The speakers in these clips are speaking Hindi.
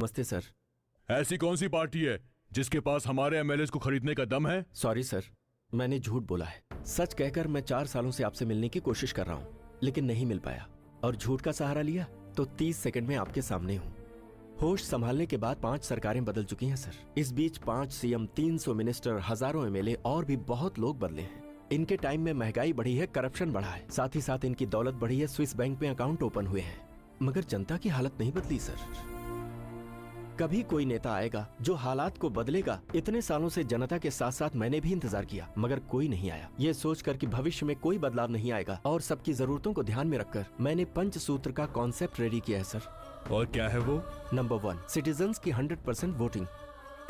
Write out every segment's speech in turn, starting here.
नमस्ते सर। ऐसी कौन सी पार्टी है जिसके पास हमारे एमएलएस को खरीदने का दम है? सॉरी सर, मैंने झूठ बोला है। सच कहकर मैं 4 सालों से आपसे मिलने की कोशिश कर रहा हूँ, लेकिन नहीं मिल पाया, और झूठ का सहारा लिया तो 30 सेकंड में आपके सामने हूँ। होश संभालने के बाद 5 सरकारें बदल चुकी हैं सर। इस बीच 5 सीएम, 300 मिनिस्टर, हजारों एमएलए और भी बहुत लोग बदले हैं। इनके टाइम में महंगाई बढ़ी है, करप्शन बढ़ा है, साथ ही साथ इनकी दौलत बढ़ी है, स्विस बैंक में अकाउंट ओपन हुए हैं, मगर जनता की हालत नहीं बदली सर। कभी कोई नेता आएगा जो हालात को बदलेगा। इतने सालों से जनता के साथ साथ मैंने भी इंतजार किया, मगर कोई नहीं आया। ये सोचकर कि भविष्य में कोई बदलाव नहीं आएगा और सबकी जरूरतों को ध्यान में रखकर मैंने पंचसूत्र का कॉन्सेप्ट रेडी किया है सर। और क्या है वो? नंबर 1, सिटीजन्स की 100% वोटिंग।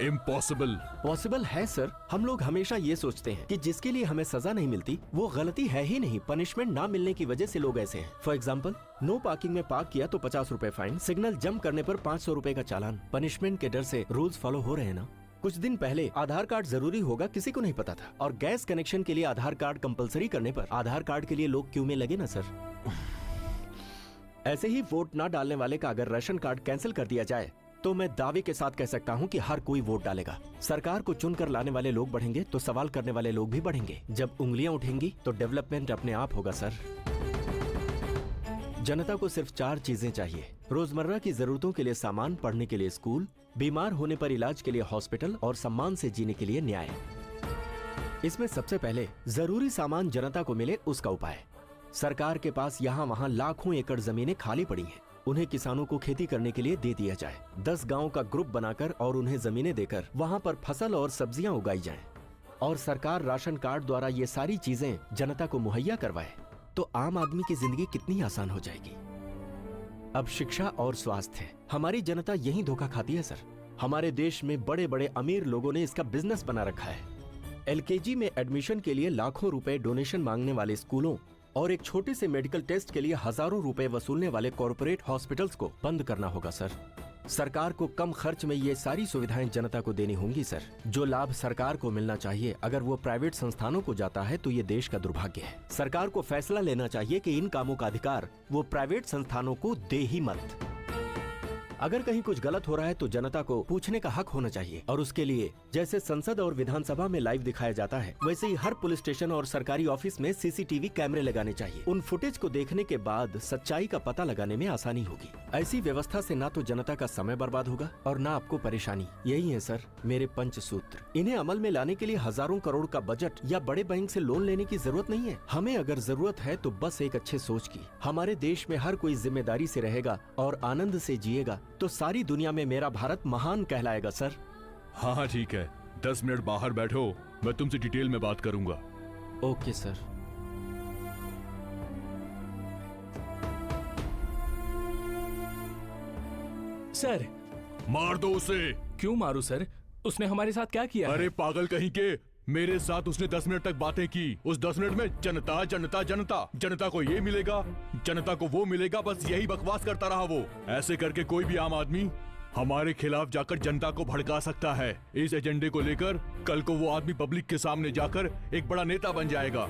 इम्पॉसिबल। पॉसिबल है सर। हम लोग हमेशा ये सोचते हैं कि जिसके लिए हमें सजा नहीं मिलती वो गलती है ही नहीं, पनिशमेंट ना मिलने की वजह से लोग ऐसे हैं। फॉर एग्जाम्पल, नो पार्किंग में पार्क किया तो 50 रुपए फाइन, सिग्नल जंप करने पर 500 रुपए का चालान। पनिशमेंट के डर से रूल्स फॉलो हो रहे हैं ना। कुछ दिन पहले आधार कार्ड जरूरी होगा किसी को नहीं पता था, और गैस कनेक्शन के लिए आधार कार्ड कंपलसरी करने पर आधार कार्ड के लिए लोग क्यू में लगे ना सर। ऐसे ही वोट ना डालने वाले का अगर राशन कार्ड कैंसिल कर दिया जाए तो मैं दावे के साथ कह सकता हूं कि हर कोई वोट डालेगा। सरकार को चुनकर लाने वाले लोग बढ़ेंगे तो सवाल करने वाले लोग भी बढ़ेंगे। जब उंगलियां उठेंगी तो डेवलपमेंट अपने आप होगा सर। जनता को सिर्फ 4 चीजें चाहिए: रोजमर्रा की जरूरतों के लिए सामान, पढ़ने के लिए स्कूल, बीमार होने पर इलाज के लिए हॉस्पिटल और सम्मान से जीने के लिए न्याय। इसमें सबसे पहले जरूरी सामान जनता को मिले, उसका उपाय। सरकार के पास यहाँ वहाँ लाखों एकड़ जमीनें खाली पड़ी हैं, उन्हें किसानों को खेती करने के लिए दे दिया जाए। 10 गांव का ग्रुप बनाकर और उन्हें जमीनें देकर वहां पर फसल और सब्जियां उगाई जाएं, और सरकार राशन कार्ड द्वारा ये सारी चीजें जनता को मुहैया करवाए तो आम आदमी की जिंदगी कितनी आसान हो जाएगी। अब शिक्षा और स्वास्थ्य, हमारी जनता यही धोखा खाती है सर। हमारे देश में बड़े बड़े अमीर लोगों ने इसका बिजनेस बना रखा है। LKG में एडमिशन के लिए लाखों रुपए डोनेशन मांगने वाले स्कूलों और एक छोटे से मेडिकल टेस्ट के लिए हजारों रुपए वसूलने वाले कॉर्पोरेट हॉस्पिटल्स को बंद करना होगा सर। सरकार को कम खर्च में ये सारी सुविधाएं जनता को देनी होंगी सर। जो लाभ सरकार को मिलना चाहिए अगर वो प्राइवेट संस्थानों को जाता है तो ये देश का दुर्भाग्य है। सरकार को फैसला लेना चाहिए कि इन कामों का अधिकार वो प्राइवेट संस्थानों को दे ही मत। अगर कहीं कुछ गलत हो रहा है तो जनता को पूछने का हक होना चाहिए, और उसके लिए जैसे संसद और विधानसभा में लाइव दिखाया जाता है वैसे ही हर पुलिस स्टेशन और सरकारी ऑफिस में CCTV कैमरे लगाने चाहिए। उन फुटेज को देखने के बाद सच्चाई का पता लगाने में आसानी होगी। ऐसी व्यवस्था से ना तो जनता का समय बर्बाद होगा और ना आपको परेशानी। यही है सर मेरे पंचसूत्र। इन्हें अमल में लाने के लिए हजारों करोड़ का बजट या बड़े बैंक से लोन लेने की जरूरत नहीं है। हमें अगर जरूरत है तो बस एक अच्छे सोच की। हमारे देश में हर कोई जिम्मेदारी से रहेगा और आनंद से जिएगा तो सारी दुनिया में मेरा भारत महान कहलाएगा सर। हाँ ठीक है, 10 मिनट बाहर बैठो, मैं तुमसे डिटेल में बात करूंगा। Okay sir. सर, मार दो उसे। क्यों मारूं सर? उसने हमारे साथ क्या किया? अरे पागल कहीं के, मेरे साथ उसने 10 मिनट तक बातें की। उस 10 मिनट में जनता जनता जनता, जनता को ये मिलेगा, जनता को वो मिलेगा, बस यही बकवास करता रहा वो। ऐसे करके कोई भी आम आदमी हमारे खिलाफ जाकर जनता को भड़का सकता है। इस एजेंडे को लेकर कल को वो आदमी पब्लिक के सामने जाकर एक बड़ा नेता बन जाएगा।